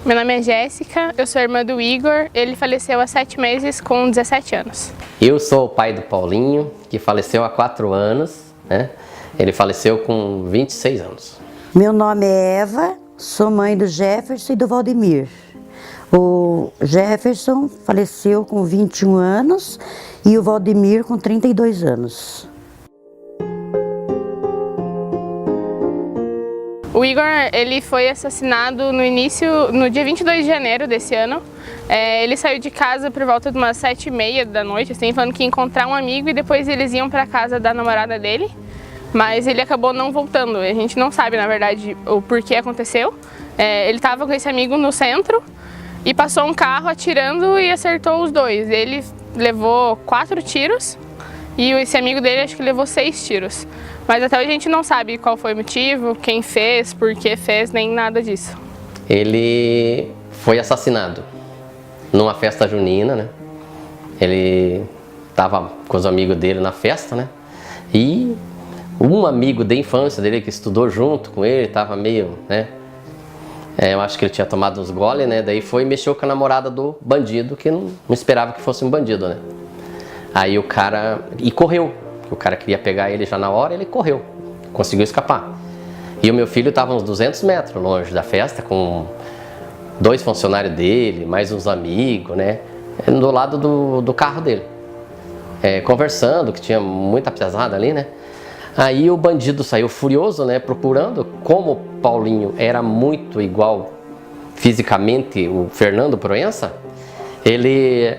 Meu nome é Jéssica, eu sou irmã do Igor, ele faleceu há 7 meses com 17 anos. Eu sou o pai do Paulinho, que faleceu há 4 anos, né? Ele faleceu com 26 anos. Meu nome é Eva, sou mãe do Jefferson e do Valdemir. O Jefferson faleceu com 21 anos e o Valdemir com 32 anos. O Igor, ele foi assassinado no dia 22 de janeiro desse ano. Ele saiu de casa por volta de umas 7h30 da noite, assim, falando que ia encontrar um amigo e depois eles iam para casa da namorada dele. Mas ele acabou não voltando, a gente não sabe, na verdade, o porquê aconteceu. Ele estava com esse amigo no centro e passou um carro atirando e acertou os dois. Ele levou 4 tiros e esse amigo dele acho que levou 6 tiros. Mas até hoje a gente não sabe qual foi o motivo, quem fez, por que fez, nem nada disso. Ele foi assassinado numa festa junina, né? Ele estava com os amigos dele na festa, né? E um amigo da infância dele que estudou junto com ele, estava meio, né? Eu acho que ele tinha tomado uns goles, né? Daí foi e mexeu com a namorada do bandido, que não esperava que fosse um bandido, né? Aí o cara... E correu. O cara queria pegar ele já na hora, ele correu. Conseguiu escapar. E o meu filho estava uns 200 metros longe da festa, com 2 funcionários dele, mais uns amigos, né? Do lado do carro dele. Conversando, que tinha muita pesada ali, né? Aí o bandido saiu furioso, né? Procurando. Como o Paulinho era muito igual fisicamente o Fernando Proença, ele...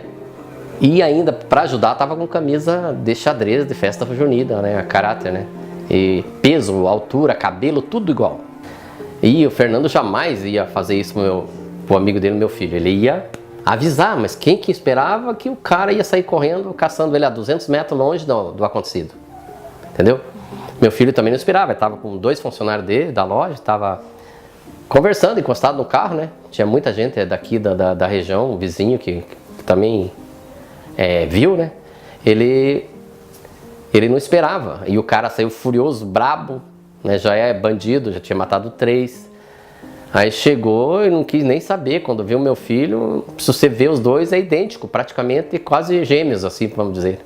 E ainda, para ajudar, estava com camisa de xadrez de festa junina, né? A caráter, né? E peso, altura, cabelo, tudo igual. E o Fernando jamais ia fazer isso pro amigo dele, meu filho. Ele ia avisar, mas quem que esperava que o cara ia sair correndo, caçando ele a 200 metros longe do acontecido. Entendeu? Meu filho também não esperava, ele estava com 2 funcionários dele, da loja, estava conversando, encostado no carro, né? Tinha muita gente daqui da região, um vizinho que também... viu, né? Ele não esperava. E o cara saiu furioso, brabo, né? Já é bandido, já tinha matado 3. Aí chegou e não quis nem saber. Quando viu meu filho, se você vê os dois, é idêntico, praticamente quase gêmeos, assim, vamos dizer.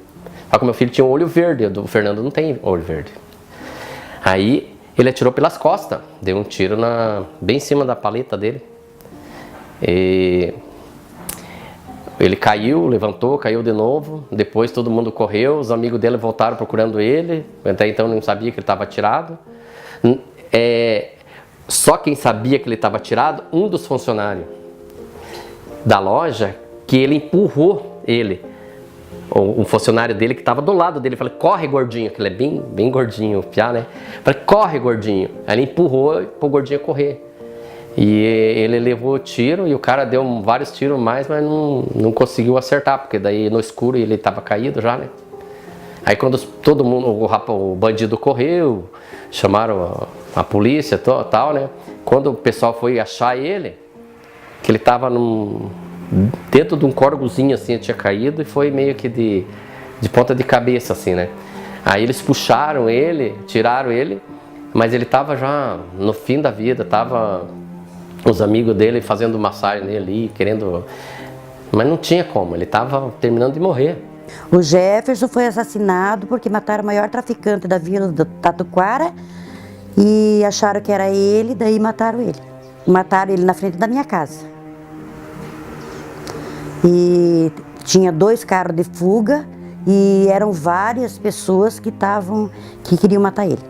Só que o meu filho tinha um olho verde, o do Fernando não tem olho verde. Aí ele atirou pelas costas, deu um tiro bem em cima da paleta dele. Ele caiu, levantou, caiu de novo, depois todo mundo correu, os amigos dele voltaram procurando ele, até então não sabia que ele estava atirado. Só quem sabia que ele estava atirado, um dos funcionários da loja, que ele empurrou ele, um funcionário dele que estava do lado dele, falei, corre gordinho, que ele é bem gordinho, o piá, né? Falei, corre gordinho, aí ele empurrou para o gordinho correr. E ele levou o tiro e o cara deu vários tiros mais, mas não conseguiu acertar, porque daí no escuro ele estava caído já, né? Aí quando todo mundo, o bandido correu, chamaram a polícia e tal, né? Quando o pessoal foi achar ele, que ele estava dentro de um corgozinho assim, tinha caído e foi meio que de ponta de cabeça assim, né? Aí eles puxaram ele, tiraram ele, mas ele estava já no fim da vida, os amigos dele fazendo massagem nele ali, querendo... Mas não tinha como, ele estava terminando de morrer. O Jefferson foi assassinado porque mataram o maior traficante da vila do Tatuquara e acharam que era ele, daí mataram ele. Mataram ele na frente da minha casa. E tinha 2 carros de fuga e eram várias pessoas que queriam matar ele.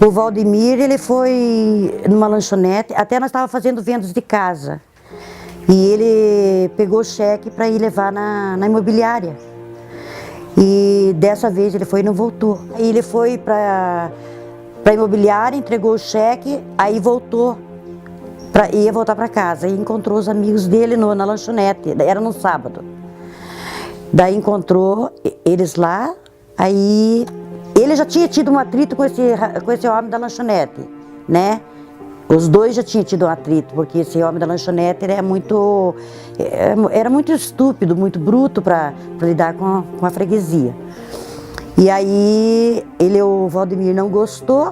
O Valdemir, ele foi numa lanchonete, até nós estávamos fazendo vendas de casa. E ele pegou o cheque para ir levar na imobiliária. E dessa vez ele foi e não voltou. Aí ele foi para a imobiliária, entregou o cheque, aí voltou, ia voltar para casa. E encontrou os amigos dele na lanchonete, era no sábado. Daí encontrou eles lá, aí... Ele já tinha tido um atrito com esse homem da lanchonete, né? Os dois já tinham tido um atrito, porque esse homem da lanchonete era muito estúpido, muito bruto para lidar com a freguesia. E aí o Valdemir não gostou,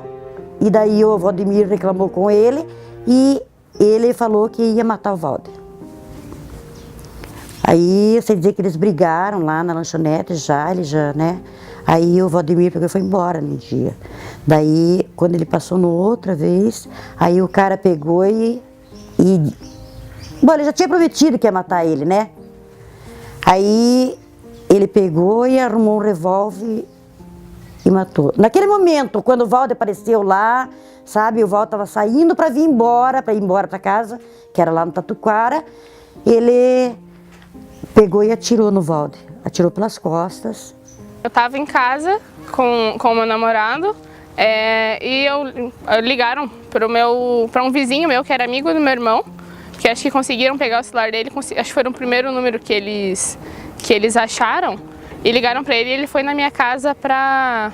e daí o Valdemir reclamou com ele e ele falou que ia matar o Valder. Aí, eu sei dizer que eles brigaram lá na lanchonete ele já, né? Aí o Valdemir pegou e foi embora no dia. Daí, quando ele passou no outra vez, aí o cara pegou bom, ele já tinha prometido que ia matar ele, né? Aí, ele pegou e arrumou um revólver e matou. Naquele momento, quando o Valder apareceu lá, sabe? O Valder estava saindo para ir embora para casa, que era lá no Tatuquara. Ele pegou e atirou no Valder, atirou pelas costas. Eu estava em casa com o meu namorado e ligaram para um vizinho meu que era amigo do meu irmão, que acho que conseguiram pegar o celular dele, acho que foi o primeiro número que eles acharam, e ligaram para ele e ele foi na minha casa para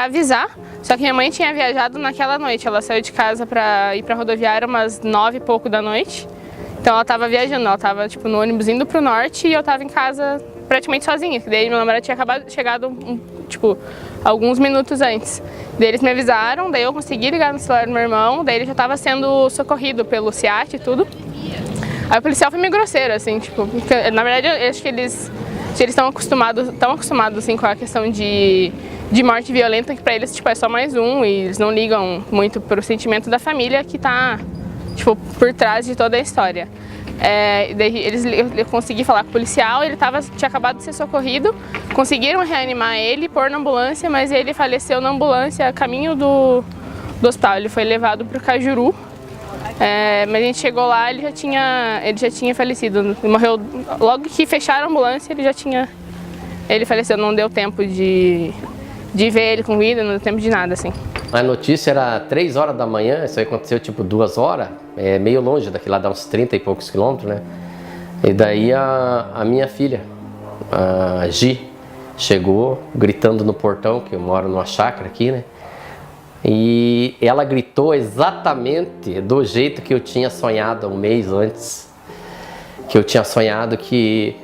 avisar. Só que minha mãe tinha viajado naquela noite, ela saiu de casa para ir para a rodoviária umas 9 e pouco da noite. Então ela estava viajando, ela estava tipo, no ônibus indo pro norte e eu estava em casa praticamente sozinha. Daí meu namorado tinha chegado tipo, alguns minutos antes. Daí eles me avisaram, daí eu consegui ligar no celular do meu irmão, daí ele já estava sendo socorrido pelo SEAT e tudo. Aí o policial foi meio grosseiro, assim, tipo, na verdade eu acho que eles estão acostumados assim, com a questão de morte violenta, que pra eles tipo, é só mais um, e eles não ligam muito pro sentimento da família que tá tipo, por trás de toda a história. Daí eu consegui falar com o policial, ele tinha acabado de ser socorrido, conseguiram reanimar ele, pôr na ambulância, mas ele faleceu na ambulância a caminho do hospital. Ele foi levado para o Cajuru, mas a gente chegou lá, ele já tinha falecido. Ele morreu logo que fecharam a ambulância, ele faleceu, não deu tempo de ver ele com vida, não deu tempo de nada, assim. A notícia era 3 horas da manhã, isso aí aconteceu tipo 2 horas, meio longe daqui, lá dá uns 30 e poucos quilômetros, né? E daí a minha filha, a Gi, chegou gritando no portão, que eu moro numa chácara aqui, né? E ela gritou exatamente do jeito que eu tinha sonhado um mês antes. Que eu tinha sonhado que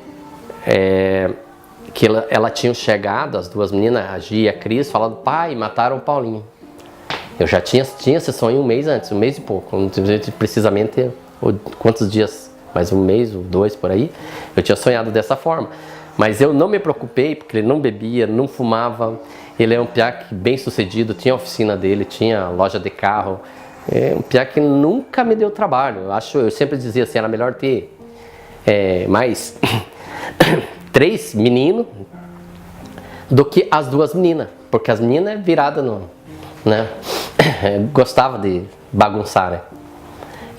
ela tinha chegado, as duas meninas, a Gi e a Cris, falando: pai, mataram o Paulinho. Eu já tinha esse sonho um mês antes, um mês e pouco, não sei precisamente quantos dias, mais um mês ou 2 por aí, eu tinha sonhado dessa forma. Mas eu não me preocupei, porque ele não bebia, não fumava, ele é um piá bem sucedido, tinha a oficina dele, tinha loja de carro, é um piá que nunca me deu trabalho. Eu sempre dizia assim, era melhor ter mais 3 meninos do que as 2 meninas, porque as meninas é virada né? Gostava de bagunçar, né?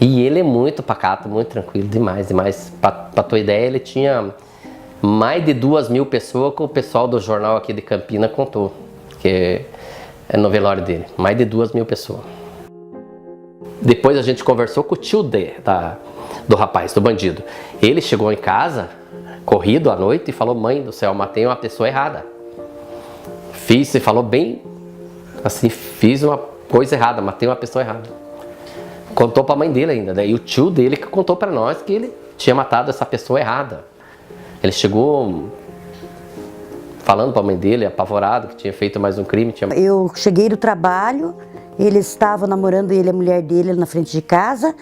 E ele é muito pacato, muito tranquilo, demais. Pra tua ideia, ele tinha mais de 2.000 pessoas que o pessoal do jornal aqui de Campina contou, que é no velório dele, mais de 2.000 pessoas. Depois a gente conversou com o tio do rapaz, do bandido. Ele chegou em casa, corrido à noite, e falou: mãe do céu, matei uma pessoa errada. Você falou bem assim, fiz uma coisa errada, matei uma pessoa errada. Contou pra mãe dele ainda, daí o tio dele que contou pra nós que ele tinha matado essa pessoa errada. Ele chegou falando pra mãe dele, apavorado, que tinha feito mais um crime. Eu cheguei do trabalho, eles estavam namorando, ele e a mulher dele na frente de casa,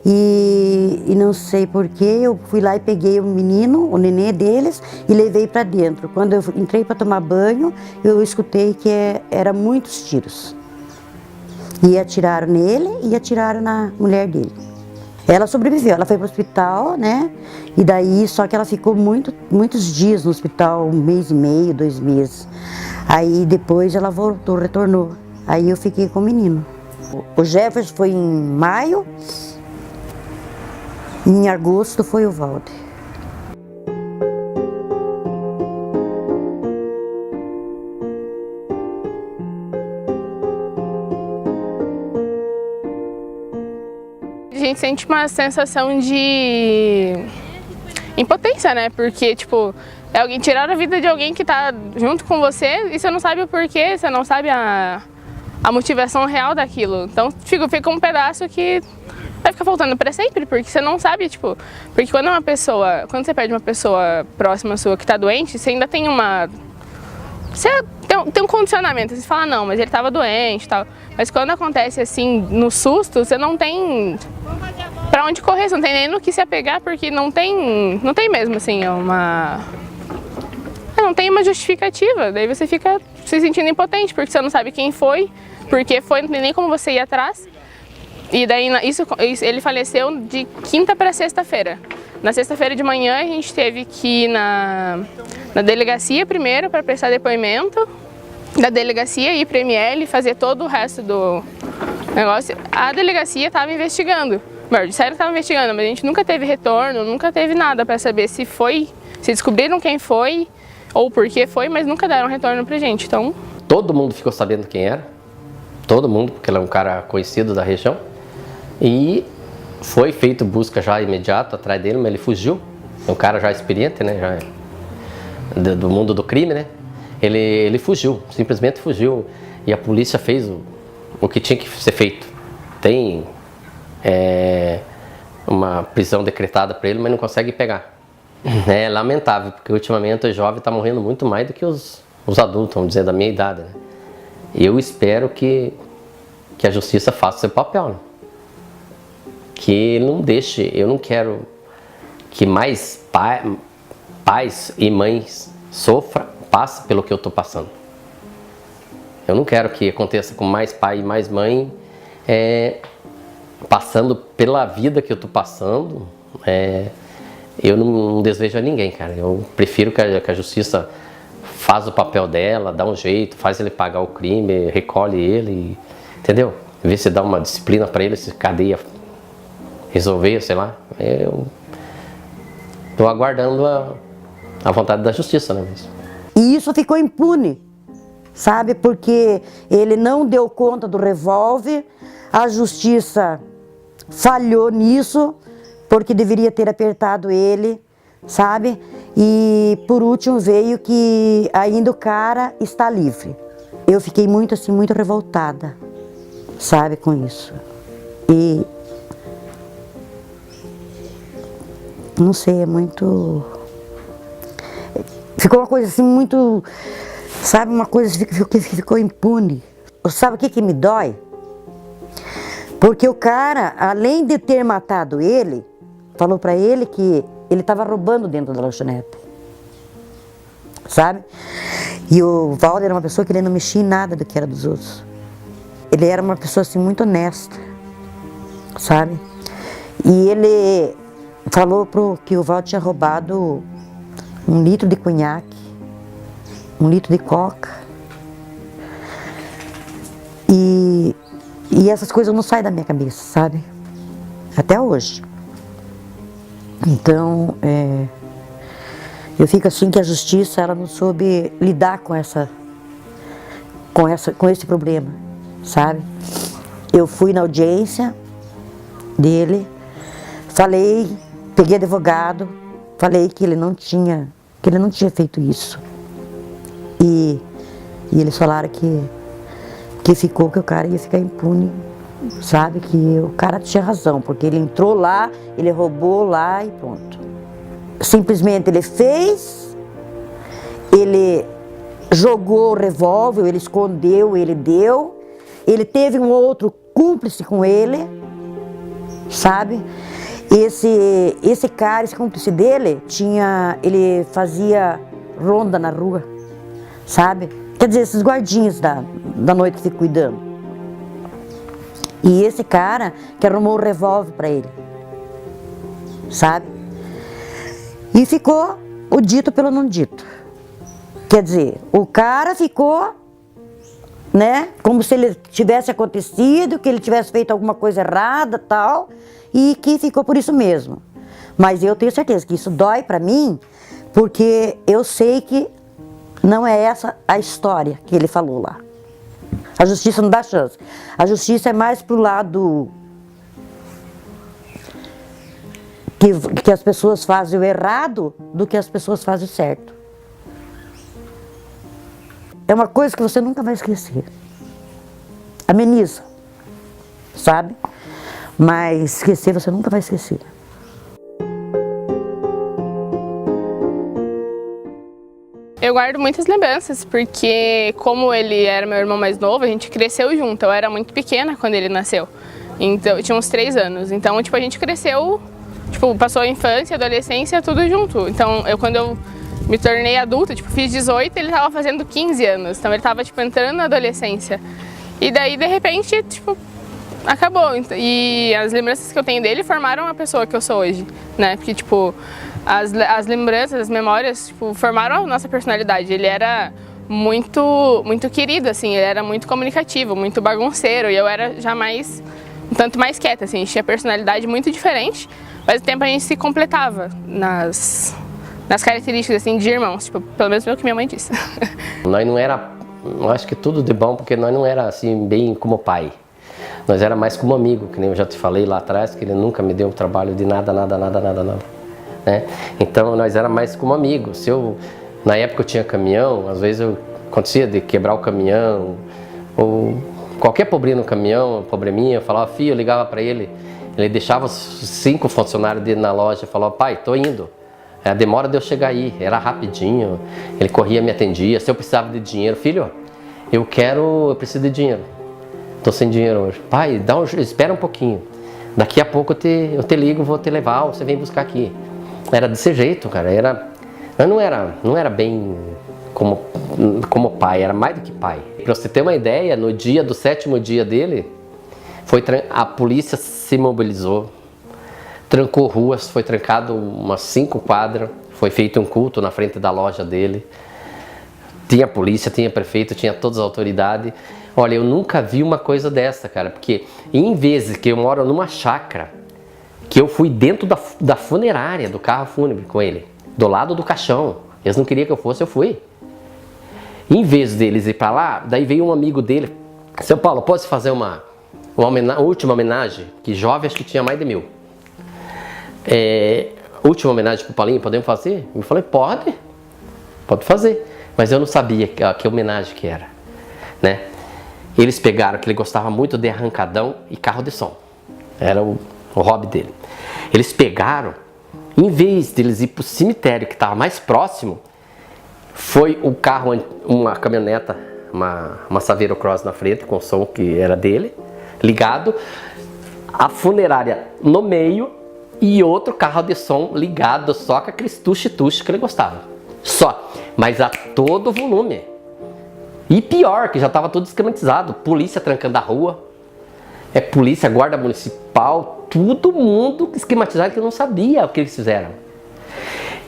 e não sei porquê, eu fui lá e peguei o menino, o nenê deles, e levei para dentro. Quando eu entrei para tomar banho, eu escutei que era muitos tiros. E atiraram nele e atiraram na mulher dele. Ela sobreviveu, ela foi para o hospital, né? E daí, só que ela ficou muitos dias no hospital, 1 mês e meio, 2 meses. Aí depois ela retornou. Aí eu fiquei com o menino. O Jefferson foi em maio. Em agosto foi o Valder. A gente sente uma sensação de impotência, né? Porque, tipo, é alguém tirar a vida de alguém que tá junto com você e você não sabe o porquê, você não sabe a motivação real daquilo. Então fica um pedaço que vai ficar faltando para sempre, porque você não sabe, tipo, porque quando você perde uma pessoa próxima sua que tá doente, você ainda tem você tem um condicionamento, você fala: não, mas ele tava doente e tal. Mas quando acontece assim, no susto, você não tem pra onde correr, você não tem nem no que se apegar, porque não tem mesmo, assim, não tem uma justificativa. Daí você fica se sentindo impotente, porque você não sabe quem foi, porque foi, não tem nem como você ir atrás. E daí ele faleceu de quinta para sexta-feira. Na sexta-feira de manhã a gente teve que ir na delegacia primeiro para prestar depoimento, da delegacia ir para ML, fazer todo o resto do negócio. A delegacia estava investigando, disseram que estava investigando, mas a gente nunca teve retorno, nunca teve nada para saber se descobriram quem foi ou por que foi, mas nunca deram retorno pra gente, então... Todo mundo ficou sabendo quem era, todo mundo, porque ele é um cara conhecido da região, e foi feito busca já imediato atrás dele, mas ele fugiu, é um cara já experiente, né, já do mundo do crime, né, ele fugiu, simplesmente fugiu, e a polícia fez o que tinha que ser feito. Tem uma prisão decretada para ele, mas não consegue pegar. É lamentável, porque ultimamente o jovem está morrendo muito mais do que os adultos, vamos dizer, da minha idade, né? E eu espero que a justiça faça seu papel, né? Que ele não deixe, eu não quero que mais pais e mães passem pelo que eu estou passando. Eu não quero que aconteça com mais pai e mais mãe passando pela vida que eu estou passando. Eu não desejo a ninguém, cara. Eu prefiro que a justiça faz o papel dela, dá um jeito, faz ele pagar o crime, recolhe ele, entendeu? Vê se dá uma disciplina para ele, se cadeia resolver, sei lá. Eu tô aguardando a vontade da justiça, né? E isso ficou impune, sabe? Porque ele não deu conta do revólver, a justiça falhou nisso, porque deveria ter apertado ele, sabe? E por último veio que ainda o cara está livre. Eu fiquei muito assim, muito revoltada, sabe, com isso. E não sei, é muito... Ficou uma coisa assim muito, sabe, uma coisa que ficou impune. Sabe o que me dói? Porque o cara, além de ter matado ele, falou pra ele que ele estava roubando dentro da lanchonete, sabe? E o Valder era uma pessoa que ele não mexia em nada do que era dos outros. Ele era uma pessoa assim muito honesta, sabe? E ele falou que o Valder tinha roubado 1 litro de cunhaque, 1 litro de coca. E essas coisas não saem da minha cabeça, sabe? Até hoje. Então, eu fico assim que a justiça ela não soube lidar com esse problema, sabe? Eu fui na audiência dele, falei, peguei advogado, falei que ele não tinha feito isso. E eles falaram que o cara ia ficar impune, sabe? Que o cara tinha razão, porque ele entrou lá, ele roubou lá e pronto. Simplesmente ele fez, ele jogou o revólver, ele escondeu, ele deu, ele teve um outro cúmplice com ele, sabe? Esse cara, esse cúmplice dele, ele fazia ronda na rua, sabe? Quer dizer, esses guardinhas da noite que ficam cuidando. E esse cara que arrumou o revólver para ele, sabe? E ficou o dito pelo não dito. Quer dizer, o cara ficou, né, como se ele tivesse acontecido, que ele tivesse feito alguma coisa errada, tal, e que ficou por isso mesmo. Mas eu tenho certeza que isso dói para mim, porque eu sei que não é essa a história que ele falou lá. A justiça não dá chance. A justiça é mais pro lado que as pessoas fazem o errado do que as pessoas fazem o certo. É uma coisa que você nunca vai esquecer. Ameniza, sabe? Mas esquecer você nunca vai esquecer. Eu guardo muitas lembranças, porque como ele era meu irmão mais novo, a gente cresceu junto. Eu era muito pequena quando ele nasceu. Então, eu tinha uns 3 anos. Então, tipo, a gente cresceu, tipo, passou a infância, adolescência, tudo junto. Então, quando eu me tornei adulta, tipo, fiz 18, ele tava fazendo 15 anos. Então, ele tava, tipo, entrando na adolescência. E daí, de repente, tipo, acabou. E as lembranças que eu tenho dele formaram a pessoa que eu sou hoje, né? Porque, tipo, as lembranças, as memórias, tipo, formaram a nossa personalidade. Ele era muito querido, assim, ele era muito comunicativo, muito bagunceiro, e eu era já um tanto mais quieta, assim, a gente tinha personalidade muito diferente, mas ao tempo a gente se completava nas características, assim, de irmãos, tipo, pelo menos o que minha mãe disse. Nós não era, eu acho que tudo de bom, porque nós não era, assim, bem como pai. Nós era mais como amigo, que nem eu já te falei lá atrás, que ele nunca me deu trabalho de nada, né? Então, nós era mais como amigo. Na época eu tinha caminhão, às vezes acontecia de quebrar o caminhão, ou qualquer problema no caminhão, probleminha, eu falava, filho, eu ligava para ele deixava os 5 funcionários dele na loja e falava, pai, tô indo, a demora de eu chegar aí, era rapidinho, ele corria, me atendia, se eu precisava de dinheiro, filho, eu preciso de dinheiro, tô sem dinheiro hoje, pai, espera um pouquinho, daqui a pouco eu te ligo, vou te levar, você vem buscar aqui. Era desse jeito, cara, eu não era bem como pai, era mais do que pai. Pra você ter uma ideia, no dia do 7º dia dele, a polícia se mobilizou, trancou ruas, foi trancado umas 5 quadras, foi feito um culto na frente da loja dele. Tinha polícia, tinha prefeito, tinha todas as autoridades. Olha, eu nunca vi uma coisa dessa, cara, porque em vez de que eu moro numa chácara, que eu fui dentro da funerária, do carro fúnebre com ele, do lado do caixão. Eles não queriam que eu fosse, eu fui. Em vez deles ir para lá, daí veio um amigo dele. Seu Paulo, pode fazer uma última homenagem? Que jovem, acho que tinha mais de 1000. Última homenagem pro Paulinho, podemos fazer? Eu falei, pode fazer. Mas eu não sabia que homenagem que era, né? Eles pegaram, que ele gostava muito de arrancadão e carro de som. Era o hobby dele. Eles pegaram, em vez de eles ir para o cemitério que estava mais próximo, foi o carro, uma caminhoneta, uma Saveiro Cross na frente, com o som que era dele, ligado, a funerária no meio e outro carro de som ligado só com aqueles tuxe-tuxe que ele gostava. Só, mas a todo volume. E pior, que já estava tudo esquematizado, polícia trancando a rua, polícia, guarda municipal, todo mundo esquematizado, que eu não sabia o que eles fizeram.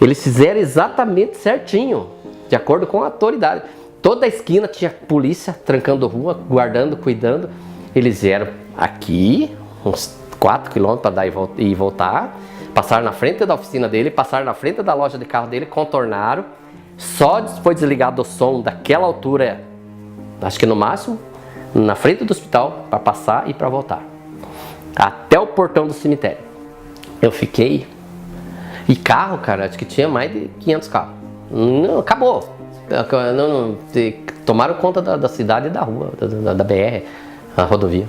Eles fizeram exatamente certinho, de acordo com a autoridade. Toda a esquina tinha polícia trancando a rua, guardando, cuidando. Eles vieram aqui, uns 4 quilômetros para dar e voltar, passaram na frente da oficina dele, passaram na frente da loja de carro dele, contornaram. Só foi desligado o som daquela altura, acho que no máximo, na frente do hospital, para passar e para voltar. Até o portão do cemitério. Eu fiquei. E carro, cara, acho que tinha mais de 500 carros. Não, acabou. Tomaram conta da cidade e da rua, da BR, a rodovia.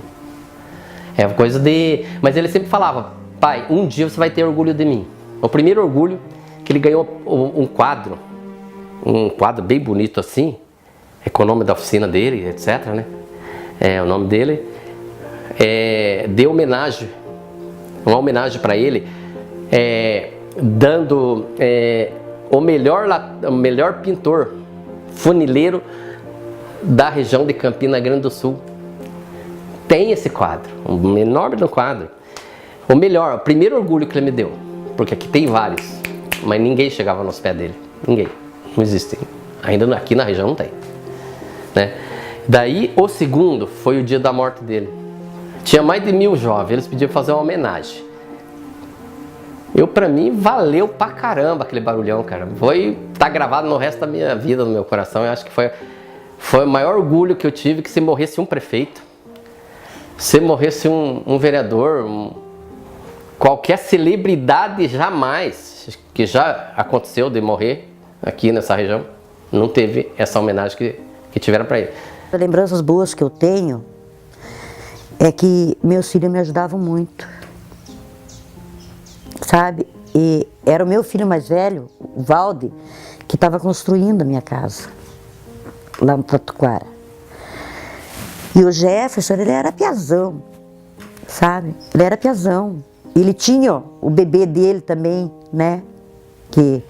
É coisa de... Mas ele sempre falava, pai, um dia você vai ter orgulho de mim. O primeiro orgulho, que ele ganhou um quadro bem bonito assim, com o nome da oficina dele, etc, né? O nome dele. Deu homenagem, uma homenagem para ele, dando o melhor pintor funileiro da região de Campina Grande do Sul. Tem esse quadro, um enorme quadro. O primeiro orgulho que ele me deu, porque aqui tem vários, mas ninguém chegava nos pés dele, ninguém, não existe, ainda aqui na região não tem, né? Daí o segundo foi o dia da morte dele. Tinha mais de 1000 jovens, eles pediram fazer uma homenagem. Pra mim, valeu pra caramba aquele barulhão, cara. Tá gravado no resto da minha vida, no meu coração. Eu acho que foi o maior orgulho que eu tive, que se morresse um prefeito, se morresse um vereador, qualquer celebridade jamais, que já aconteceu de morrer aqui nessa região, não teve essa homenagem que tiveram pra ele. As lembranças boas que eu tenho é que meus filhos me ajudavam muito, sabe? E era o meu filho mais velho, o Valde, que estava construindo a minha casa, lá no Tatuquara. E o Jefferson, ele era piazão, sabe? Ele era piazão. Ele tinha ó, o bebê dele também, né? Que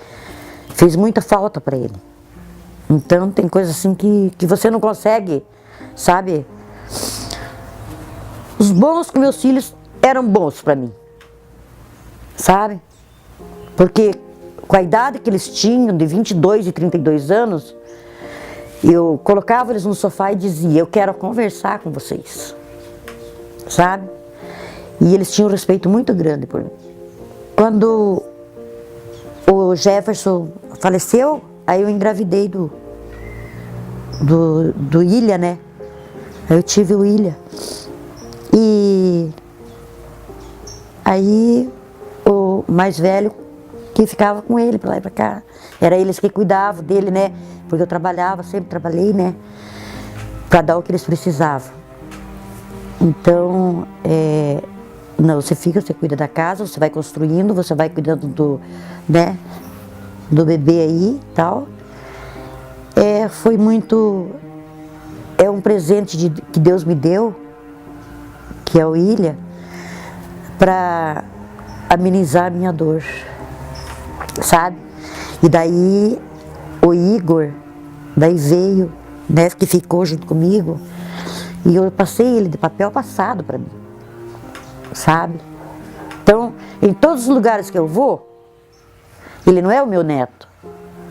fez muita falta para ele. Então tem coisa assim que você não consegue, sabe? Os bons com meus filhos eram bons para mim, sabe? Porque com a idade que eles tinham, de 22 e 32 anos, eu colocava eles no sofá e dizia, eu quero conversar com vocês, sabe? E eles tinham um respeito muito grande por mim. Quando o Jefferson faleceu, aí eu engravidei do Ilha, né? Aí eu tive o Ilha. E aí o mais velho que ficava com ele pra lá e pra cá. Era eles que cuidavam dele, né? Porque eu trabalhava, sempre trabalhei, né? Pra dar o que eles precisavam. Então, não, você cuida da casa, você vai construindo, você vai cuidando do bebê aí e tal. Foi muito, um presente que Deus me deu, que é o Ilha, para amenizar a minha dor, sabe? E daí o Igor, daí veio, né, que ficou junto comigo, e eu passei ele de papel passado para mim, sabe? Então, em todos os lugares que eu vou, ele não é o meu neto,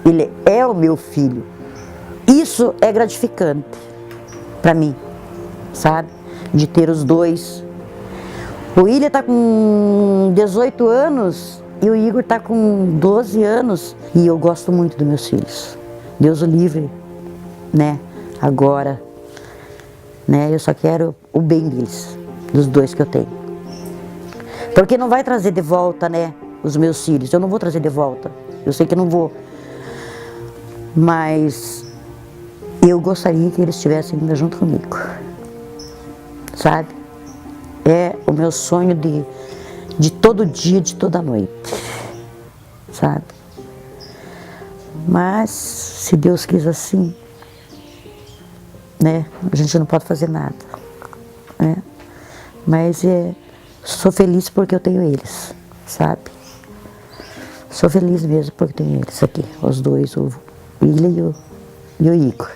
ele é o meu filho. Isso é gratificante para mim, sabe? De ter os dois. O Ilha tá com 18 anos e o Igor tá com 12 anos. E eu gosto muito dos meus filhos. Deus o livre, né? Agora, né? Eu só quero o bem deles, dos dois que eu tenho. Porque não vai trazer de volta, né? Os meus filhos. Eu não vou trazer de volta. Eu sei que não vou. Mas eu gostaria que eles estivessem ainda junto comigo. Sabe? É o meu sonho de todo dia, de toda noite. Sabe? Mas, se Deus quis assim, né? A gente não pode fazer nada. Né? Mas sou feliz porque eu tenho eles, sabe? Sou feliz mesmo porque tenho eles aqui, os dois, o Ilha e o Igor.